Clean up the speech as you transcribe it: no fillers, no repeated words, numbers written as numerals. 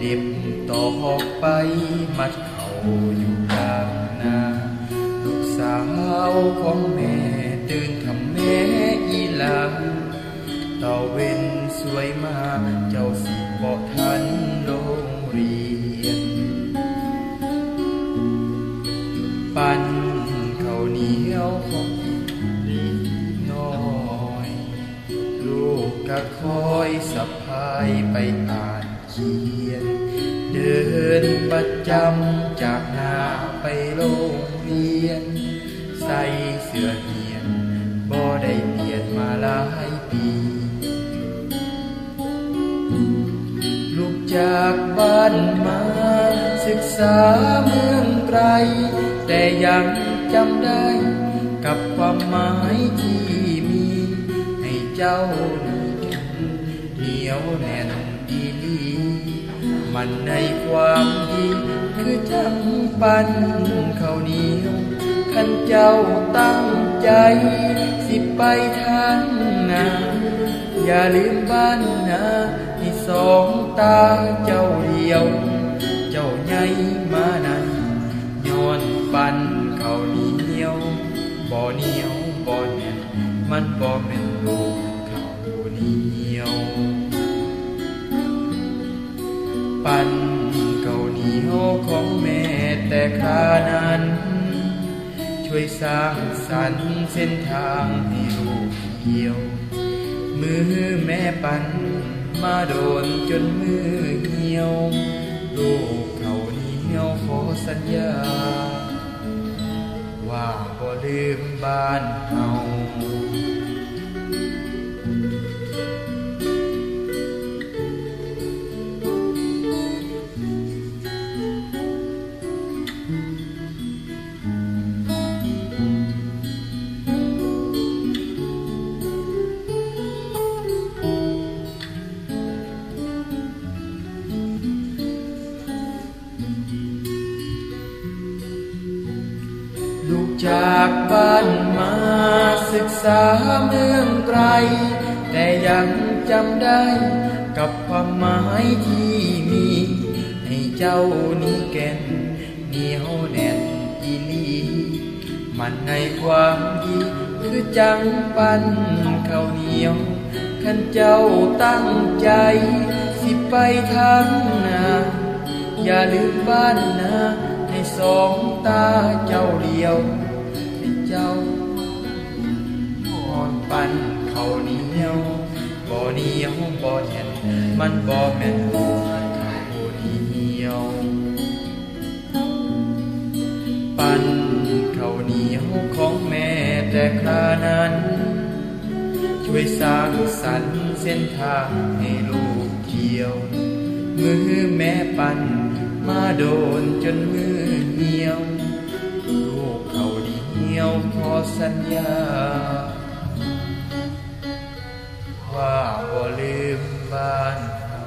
เด็บต่อไปมัดเขาอยู่กลางนาลูกสาวของแม่ตื่นทำแม่อีหลาตะเว้นสวยมาเจ้าสิบอกทันโรงเรียนปั้นข้าวเหนียวของดีน้อยลูกก็คอยสะพายไปอ่านเขียนเดินประจำจากนาไปโรงเรียนใส่เสื้อเหียนบ่ได้เปลี่ยนมาหลายปีลูกจากบ้านมาศึกษาเมืองไกลแต่ยังจำได้กับความหมายที่มีให้เจ้าเหนียวแน่นดีลีมันในความดีคือจังปั้นข้าวเหนียวขันเจ้าตั้งใจสิไปทางนาอย่าลืมบ้านนาที่สองตาเจ้าเดียวเจ้าใหญ่มานั้นย้อนปั้นข้าวเหนียวบ่เหนียวบ่แน่นมันบ่แม่นลูกข้าวเหนียวปั้นข้าวเหนียวของแม่แต่ครานั้นช่วยสร้างสรรค์เส้นทางให้ลูกเกี่ยวมือแม่ปั้นมาโดนจนมือเหี่ยวลูกข้าวเหนียวขอสัญญาว่าบ่ลืมบ้านเฮาลูกจากบ้านมาศึกษาเมืองไกลแต่ยังจำได้กับความหมายที่มีให้เจ้านี้แก่นเหนียวแน่นอีลีมันในความดีคือจังปั้นข้าวเหนียวขันเจ้าตั้งใจสิไปทางนาอย่าลืมบ้านนาให้สองตาเจ้าเดียวให้เจ้าอ่อนปั้นข้าวเหนียวบ่เหนียวบ่แน่นมันบ่แม่นลูกข้าวเหนียวปั้นข้าวเหนียวของแม่แต่ครานั้นช่วยสร้างสรรค์เส้นทางให้ลูกเกี่ยวมือแม่ปั้นมาโดนจนมือเหี่ยวลูกข้าวเหนียวขอสัญญาว่าบ่ลืมบ้านเฮา